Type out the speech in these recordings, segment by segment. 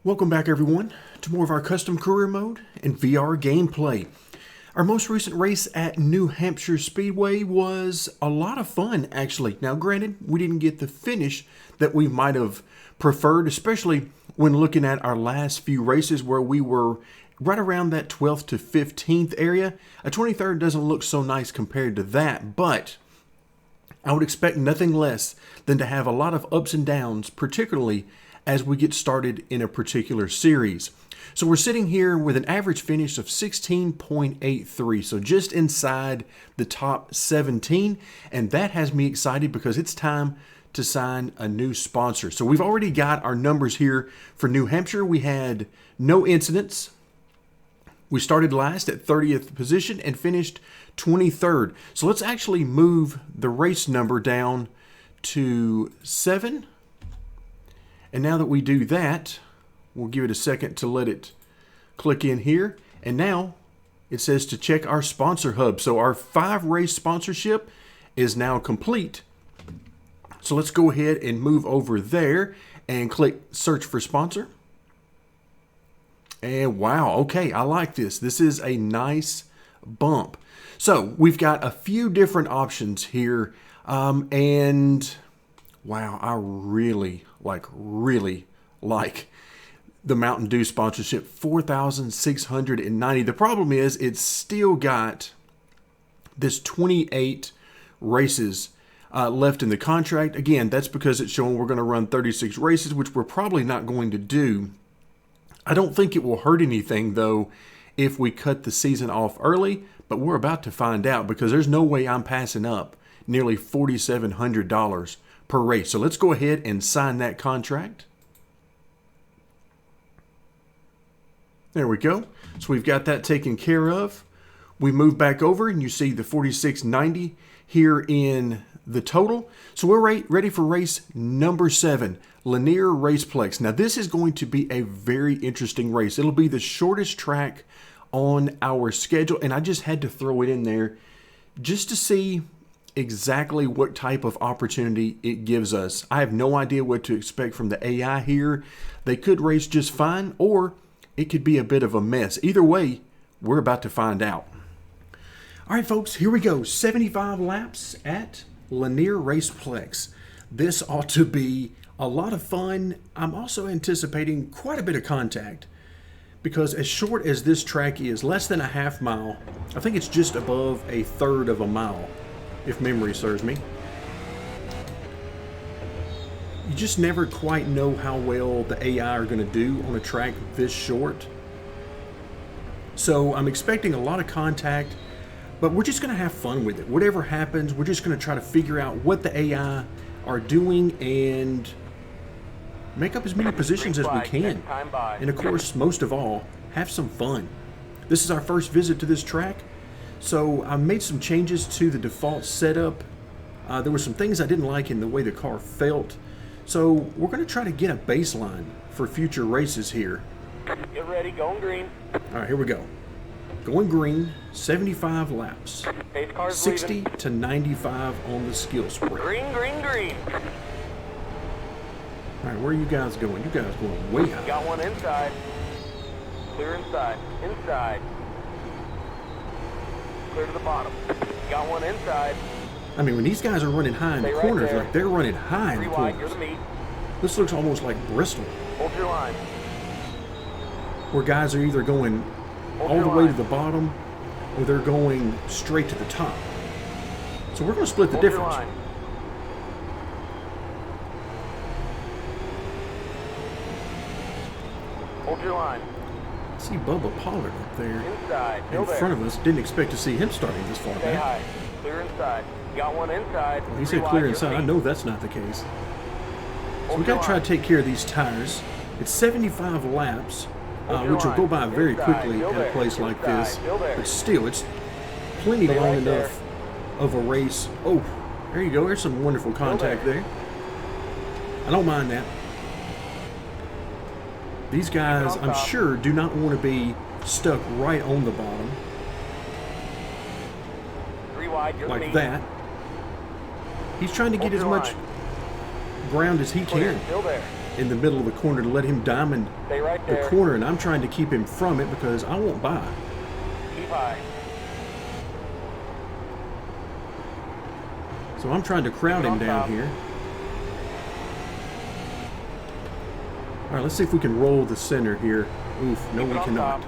Welcome back everyone to more of our custom career mode and VR gameplay. Our most recent race at New Hampshire Speedway was a lot of fun actually. Now granted, we didn't get the finish that we might have preferred, especially when looking at our last few races where we were right around that 12th to 15th area. A 23rd doesn't look so nice compared to that, but I would expect nothing less than to have a lot of ups and downs, particularly as we get started in a particular series. So we're sitting here with an average finish of 16.83, so just inside the top 17, and that has me excited because it's time to sign a new sponsor. So we've already got our numbers here for New Hampshire. We had no incidents. We started last at 30th position and finished 23rd. So let's actually move the race number down to 7. And now that we do that, we'll give it a second to let it click in here. And now it says to check our sponsor hub. So our 5-race sponsorship is now complete. So let's go ahead and move over there and click search for sponsor. And wow, okay, I like this. This is a nice bump. So we've got a few different options here. And wow, I really like the Mountain Dew sponsorship, 4,690. The problem is it's still got this 28 races left in the contract. Again, that's because it's showing we're going to run 36 races, which we're probably not going to do. I don't think it will hurt anything, though, if we cut the season off early, but we're about to find out because there's no way I'm passing up nearly $4,700 per race. So let's go ahead and sign that contract. There we go. So we've got that taken care of. We move back over and you see the 4690 here in the total. So we're ready for race number 7, Lanier Raceplex. Now this is going to be a very interesting race. It'll be the shortest track on our schedule, and I just had to throw it in there just to see exactly what type of opportunity it gives us. I have no idea what to expect from the AI here. They could race just fine, or it could be a bit of a mess. Either way, we're about to find out. All right, folks, here we go. 75 laps at Lanier Raceplex. This ought to be a lot of fun. I'm also anticipating quite a bit of contact because as short as this track is, less than a half mile, I think it's just above a third of a mile, if memory serves me. You just never quite know how well the AI are going to do on a track this short. So I'm expecting a lot of contact, but we're just going to have fun with it. Whatever happens, we're just going to try to figure out what the AI are doing and make up as many positions as we can. And of course, most of all, have some fun. This is our first visit to this track. So I made some changes to the default setup. There were some things I didn't like in the way the car felt. So we're going to try to get a baseline for future races here. Get ready, going green. All right, here we go. Going green, 75 laps. 60 leaving. to 95 on the skill spread. Green, green, green. All right, where are you guys going? You guys going way high. Got one inside. Clear inside. Inside. Clear to the bottom. Got one inside. I mean, when these guys are running high in the Stay corners, right there. like they're running high in the 3 wide, you're corners. the meat. This looks almost like Bristol, Hold your line. where guys are either going Hold all your the way to line. the bottom or they're going straight to the top. So we're going to split the Hold your difference. line. Hold your line. I see Bubba Pollard up there Inside. Still in there. front of us. Didn't expect to see him starting this far Stay back. high. Clear inside. Got one inside. Well, he 3 said wide, clear you're the inside. I meat. know that's not the case. So Hold we got your to try line. to take care of these tires. It's 75 laps, Hold your which will line. go by very Inside. quickly Still at a there. place like Inside. this. Still there. But still, it's plenty Stay long right there. enough of a race. Oh, there you go. There's some wonderful contact there. I don't mind that. These guys, on I'm top. sure, do not want to be stuck right on the bottom 3 wide, you're the like meat. that. He's trying to get Hold as your much line. ground as he Clear. can. Still there. in the middle of the corner to let him diamond Stay right the there. corner, and I'm trying to keep him from it because I won't buy. Keep high. So I'm trying to crowd him down here. All right, let's see if we can roll the center here. Oof, no, we cannot.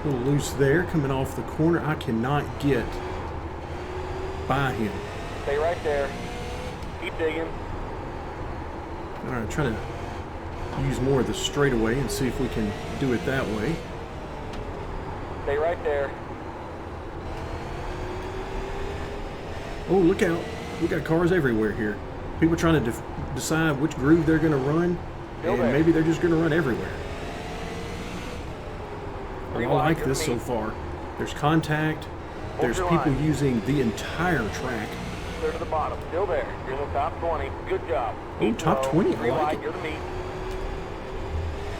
A little loose there, coming off the corner. I cannot get by him. Stay right there. Keep digging. All right, try to use more of the straightaway and see if we can do it that way. Stay right there. Oh, look out. We got cars everywhere here. People trying to decide which groove they're going to run, and maybe they're just going to run everywhere. Well, I like this so far. There's contact. There's people using the entire track. Clear to the bottom. Still there. You're in the top 20. Good job. Oh, top 20. I like it. You're the meat.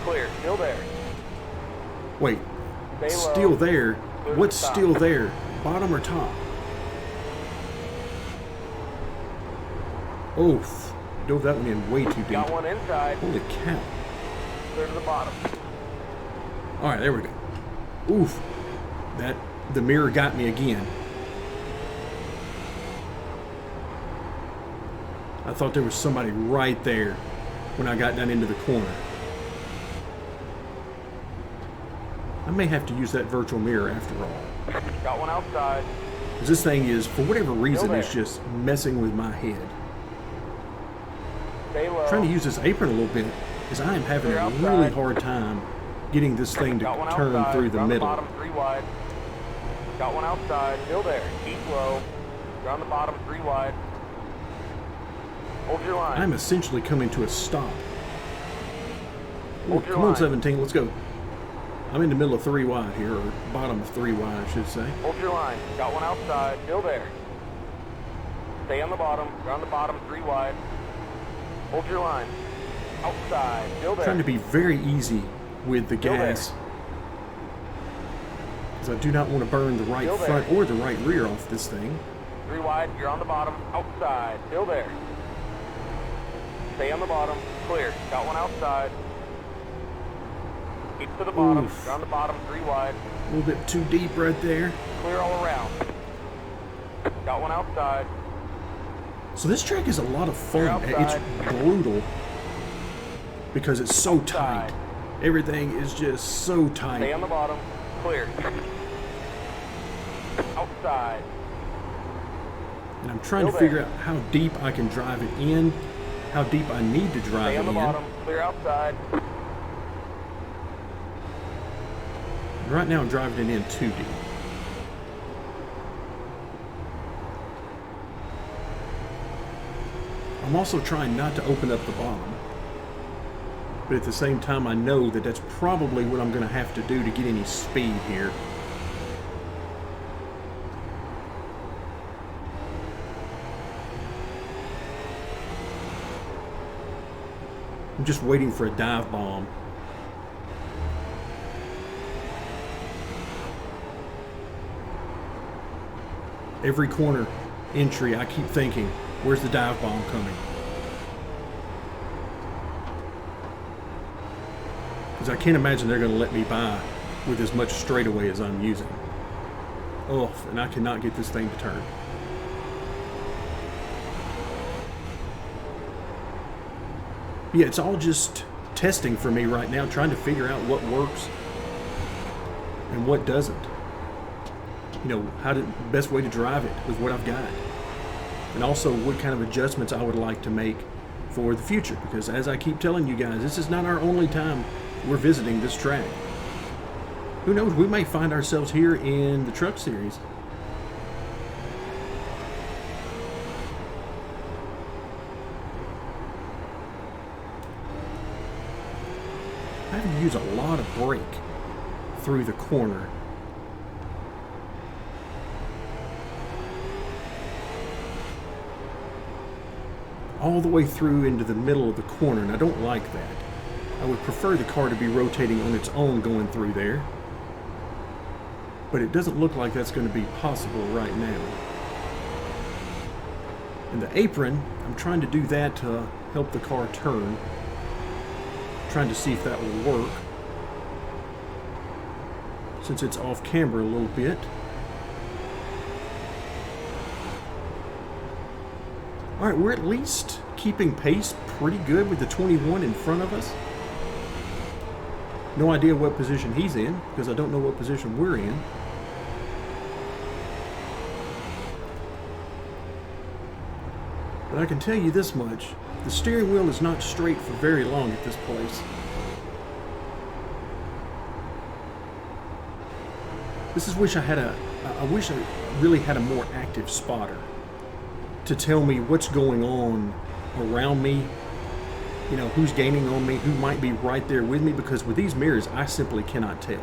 Clear. Still there. Wait. Stay low. Still there? Clear What's to the top. still there? Bottom or top? Oof. Dove that one in way too deep. Got one inside. Holy cow. Clear to the bottom. All right, there we go. Oof. The mirror got me again. I thought there was somebody right there when I got down into the corner. I may have to use that virtual mirror after all. Got one outside. 'Cause this thing is, for whatever reason, there. it's just messing with my head. Stay low. Trying to use this apron a little bit, because I am having Clear a outside. really hard time getting this thing to Got one turn outside. through the You're on middle. The bottom, 3 wide. Got one outside. Still there. Keep low. You're on the bottom, 3 wide. Hold your line. I'm essentially coming to a stop. Oh, Hold your come on, line. 17, let's go. I'm in the middle of 3 wide here, or bottom of 3 wide, I should say. Hold your line. Got one outside. Still there. Stay on the bottom. You're on the bottom, 3 wide. Hold your line. Outside. Still there. Trying to be very easy with the Still gas, because I do not want to burn the right Still there. front or the right rear off this thing. 3 wide. You're on the bottom. Outside. Still there. Stay on the bottom. Clear. Got one outside. Keep to the bottom. Oof. You're on the bottom, 3 wide. A little bit too deep right there. Clear all around. Got one outside. So this track is a lot of fun. You're It's outside. brutal because it's so tight. Outside. Everything is just so Stay tight. on the bottom. Clear. Outside. And I'm trying to Still figure there. out how deep I can drive it in, how deep I need to drive Stay it on the in. bottom. Clear outside. Right now I'm driving it in too deep. I'm also trying not to open up the bottom. But at the same time, I know that that's probably what I'm going to have to do to get any speed here. I'm just waiting for a dive bomb. Every corner entry, I keep thinking, where's the dive bomb coming? Because I can't imagine they're going to let me by with as much straightaway as I'm using. Oh, and I cannot get this thing to turn. Yeah, it's all just testing for me right now, trying to figure out what works and what doesn't. You know, best way to drive it with what I've got. And also what kind of adjustments I would like to make for the future. Because as I keep telling you guys, this is not our only time we're visiting this track. Who knows, we may find ourselves here in the Truck Series. I have to use a lot of brake through the corner. All the way through into the middle of the corner, and I don't like that. I would prefer the car to be rotating on its own going through there. But it doesn't look like that's going to be possible right now. And the apron, I'm trying to do that to help the car turn. Trying to see if that will work. Since it's off camber a little bit. Alright, we're at least keeping pace pretty good with the 21 in front of us. No idea what position he's in, because I don't know what position we're in. But I can tell you this much, the steering wheel is not straight for very long at this place. This is wish I had I wish I really had a more active spotter to tell me what's going on around me, you know, who's gaining on me, who might be right there with me, because with these mirrors, I simply cannot tell.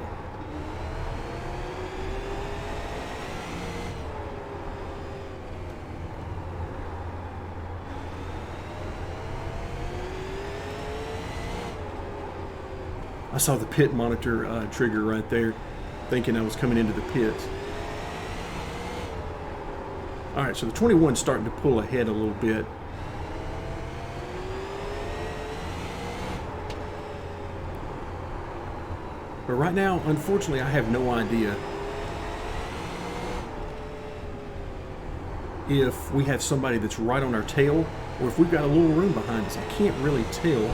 I saw the pit monitor trigger right there, thinking I was coming into the pits. Alright, so the 21's starting to pull ahead a little bit. But right now, unfortunately, I have no idea if we have somebody that's right on our tail, or if we've got a little room behind us. I can't really tell,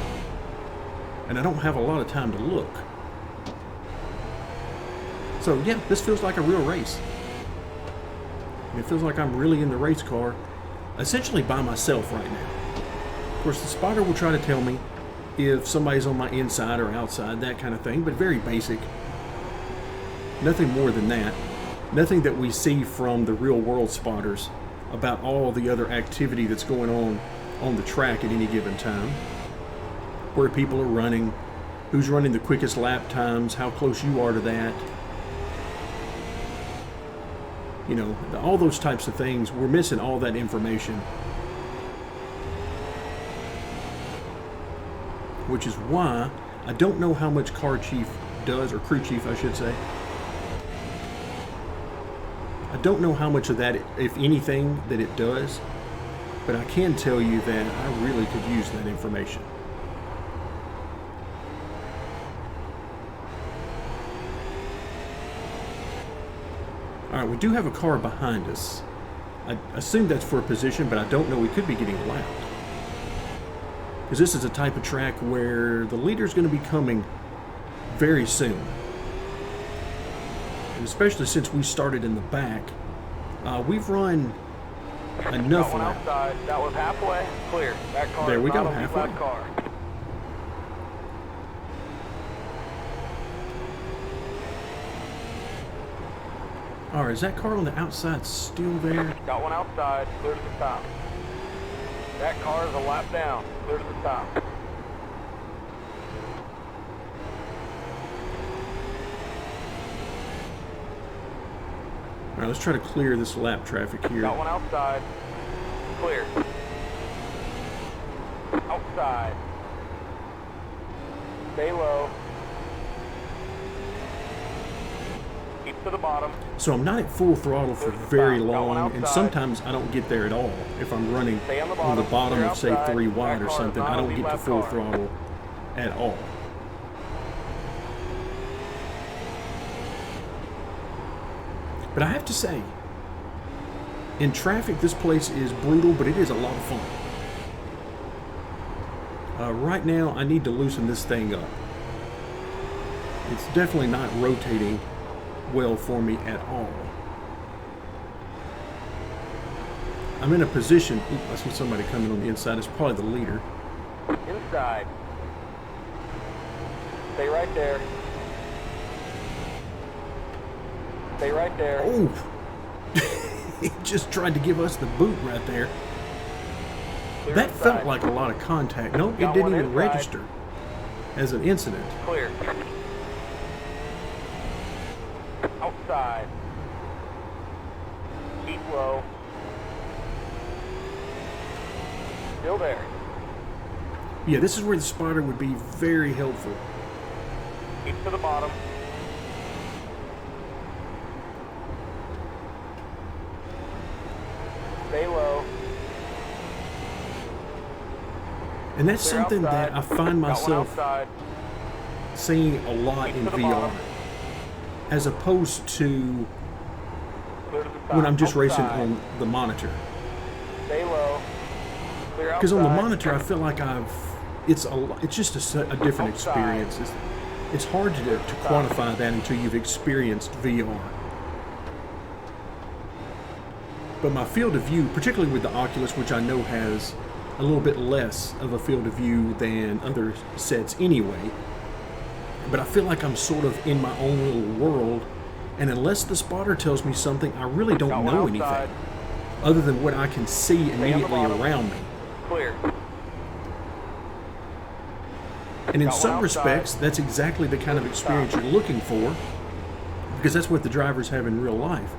and I don't have a lot of time to look. So yeah, this feels like a real race. It feels like I'm really in the race car, essentially by myself right now. Of course, the spotter will try to tell me if somebody's on my inside or outside, that kind of thing, but very basic. Nothing more than that. Nothing that we see from the real world spotters about all the other activity that's going on the track at any given time. Where people are running, who's running the quickest lap times, how close you are to that. You know, all those types of things. We're missing all that information. Which is why I don't know how much car chief does, or crew chief I should say. I don't know how much of that, if anything, that it does. But I can tell you that I really could use that information. Alright, we do have a car behind us. I assume that's for a position, but I don't know. We could be getting loud. Because this is a type of track where the leader's going to be coming very soon. And especially since we started in the back, we've run enough laps. That was halfway, clear. That car there we go, not a halfway. lap car. Alright, is that car on the outside still there? Got one outside, clear to the top. That car is a lap down, clear to the top. Alright, let's try to clear this lap traffic here. Got one outside, clear. Outside. Stay low. Keep to the bottom. So I'm not at full throttle for very long, and sometimes I don't get there at all. If I'm running on the bottom of, say, 3 wide or something, I don't get to full throttle at all. But I have to say, in traffic, this place is brutal, but it is a lot of fun. Right now, I need to loosen this thing up. It's definitely not rotating well for me at all. I'm in a position, I see somebody coming on the inside, it's probably the leader. Inside. Stay right there. Stay right there. Oh! He just tried to give us the boot right there. Clear That inside. felt like a lot of contact. Nope, it Got didn't one even inside. register as an incident. Clear. Outside. Keep low. Still there. Yeah, this is where the spotter would be very helpful. Keep to the bottom. Stay low. And that's Clear something outside. that I find Got one myself outside. seeing a lot in To the VR, bottom. as opposed to Clear to the top. when I'm just racing Outside. on the monitor. Stay low. Clear outside. Because on the monitor, I feel like it's just a different Outside. experience. It's hard to quantify that until you've experienced VR. But my field of view, particularly with the Oculus, which I know has a little bit less of a field of view than other sets anyway, but I feel like I'm sort of in my own little world, and unless the spotter tells me something, I really don't Got one know outside. anything other than what I can see immediately bottom. around me. Clear. And in Got one some outside. respects, that's exactly the kind of experience you're looking for, because that's what the drivers have in real life.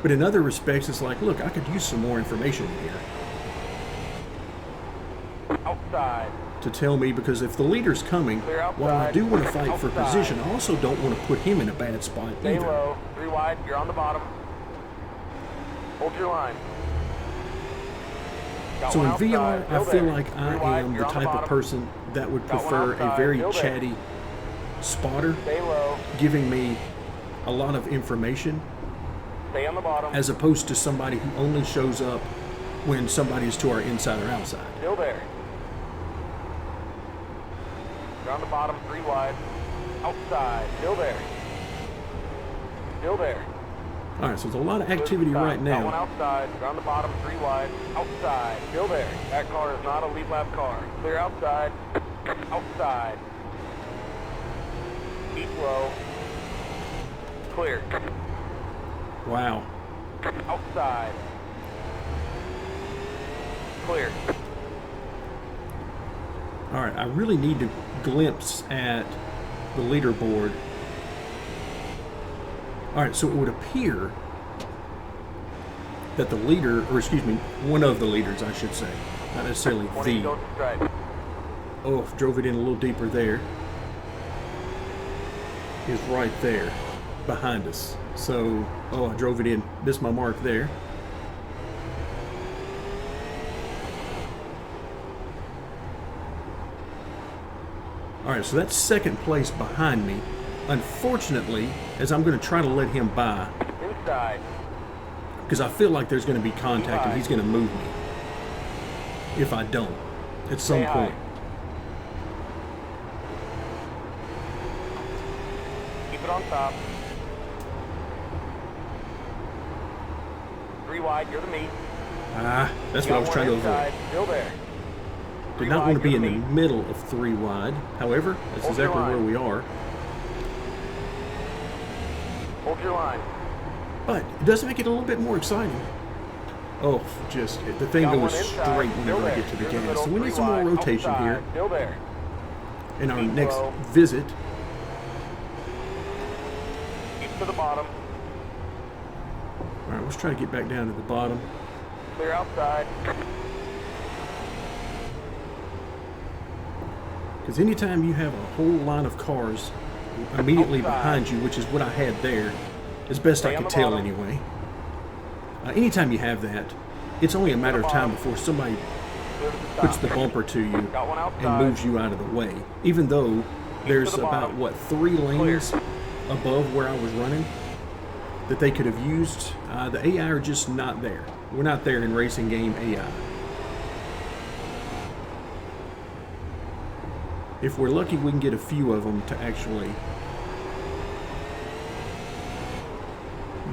But in other respects, it's like, look, I could use some more information here Outside. to tell me, because if the leader's coming, Clear outside. while I do want to fight for Outside. position, I also don't want to put him in a bad spot Stay either. low. 3 wide. You're on the bottom. Hold your line. Got So one in outside. VR, I Still feel there. like 3 I wide. am You're the on type of bottom. person that would Got one prefer a outside. very Still there. chatty spotter, Stay low. giving me a lot of information, Stay on the bottom. as opposed to somebody who only shows up when somebody is to our inside or outside. Still there. You're on the bottom. 3 wide. Outside. Still there. Still there. All right, so there's a lot of activity Clear to the right top. Got one now. outside. You're on the bottom. 3 wide. Outside. Still there. That car is not a lead lap car. Clear outside. Outside. Keep low. Clear. Wow. Outside. Clear. All right, I really need to glimpse at the leaderboard. All right, so it would appear that the leader, or excuse me, one of the leaders, I should say, not necessarily 20 the. goes to stripe. Oh, drove it in a little deeper there. Is right there, behind us. So, oh, I drove it in, missed my mark there. All right, so that's second place behind me. Unfortunately, as I'm going to try to let him by, Inside. because I feel like there's going to be contact and he's going to move me if I don't at some Stay high. point. Keep it on top. 3 wide. You're the meat. Ah, that's You what I got was one trying to inside. avoid. Still there. Did 3 not wide, want to be you're in the meat. middle of 3 wide. However, that's Hold your exactly where line. we are. Hold your line. But it does make it a little bit more exciting. Oh, just the thing Got goes one straight inside. whenever Still I there. get to the You're in gas. middle, So we need 3 some more wide. rotation Outside. here Still there. in our Keep next low. visit. Keep to the bottom. All right, let's try to get back down to the bottom. Clear outside. Because anytime you have a whole line of cars immediately Outside. behind you, which is what I had there, as best Stay I on could the tell bottom. anyway. Anytime you have that, it's only a matter of time before somebody Clear to the top. puts the bumper to you Got one outside. and moves you out of the way. Even though there's the about, bottom. what, 3 lanes above where I was running that they could have used. The AI are just not there. We're not there in racing game AI. If we're lucky, we can get a few of them to actually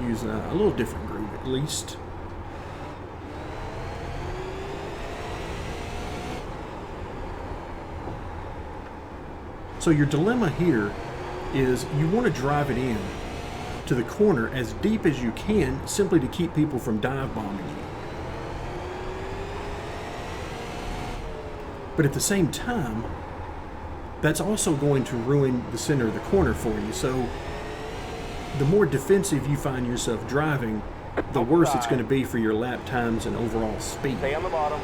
use a little different groove at least. So your dilemma here is you want to drive it in to the corner as deep as you can, simply to keep people from dive bombing you. But at the same time, that's also going to ruin the center of the corner for you. So the more defensive you find yourself driving, the worse it's going to be for your lap times and overall speed. Stay on the bottom.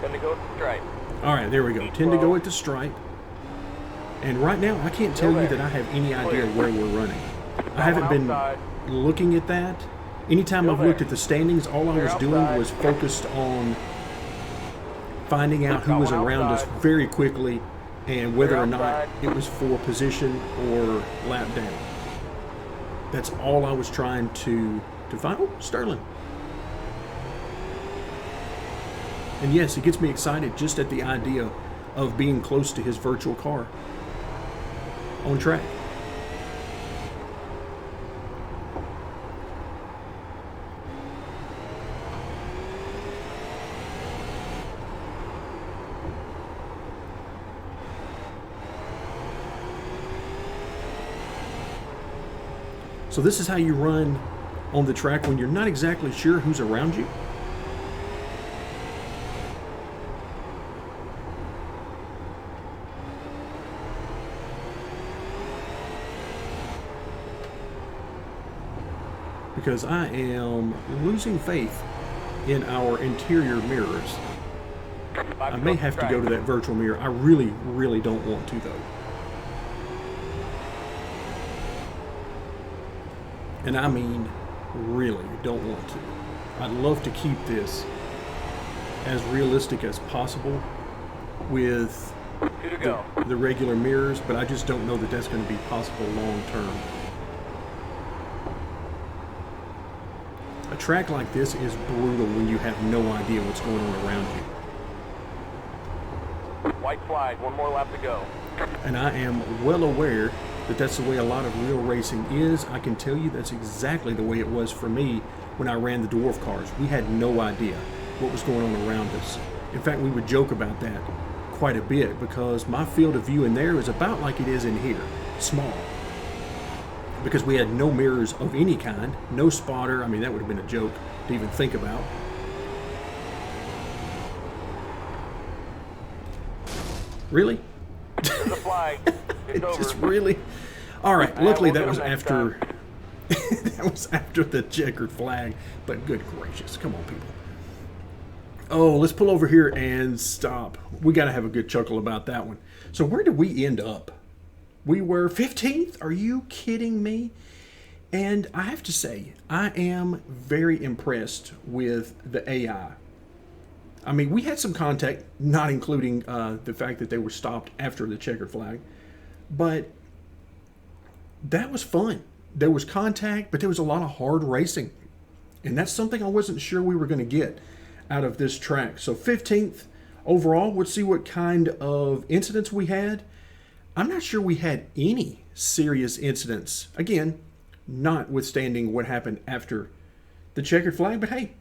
Gonna go to stripe. All right, there we go. 10 to go at the stripe. And right now, I can't tell you that I have any idea where we're running. I haven't been looking at that. Anytime I've looked at the standings, all I was doing was focused on finding out who was around us very quickly and whether or not it was for position or lap down. That's all I was trying to find. Oh, Sterling. And yes, it gets me excited just at the idea of being close to his virtual car on track. So this is how you run on the track when you're not exactly sure who's around you. Because I am losing faith in our interior mirrors. I may have to go to that virtual mirror. I really, really don't want to, though. And I mean, really don't want to. I'd love to keep this as realistic as possible with the regular mirrors, but I just don't know that that's going to be possible long term. A track like this is brutal when you have no idea what's going on around you. White flag, one more lap to go. And I am well aware that that's the way a lot of real racing is. I can tell you that's exactly the way it was for me when I ran the dwarf cars. We had no idea what was going on around us. In fact, we would joke about that quite a bit because my field of view in there is about like it is in here, small. Because we had no mirrors of any kind, no spotter. I mean, that would have been a joke to even think about. Really? There's a flag. It's over. Just really? All right. Luckily, that was after that was after the checkered flag. But good gracious, come on, people. Oh, let's pull over here and stop. We got to have a good chuckle about that one. So where did we end up? We were 15th. Are you kidding me? And I have to say, I am very impressed with the AI. I mean, we had some contact, not including the fact that they were stopped after the checkered flag. But that was fun. There was contact, but there was a lot of hard racing. And that's something I wasn't sure we were going to get out of this track. So 15th overall. Let's see what kind of incidents we had. I'm not sure we had any serious incidents. Again, notwithstanding what happened after the checkered flag. But hey,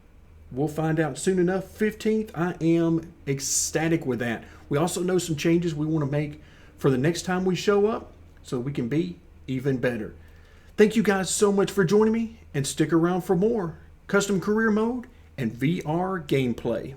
we'll find out soon enough. 15th, I am ecstatic with that. We also know some changes we want to make for the next time we show up so we can be even better. Thank you guys so much for joining me, and stick around for more custom career mode and VR gameplay.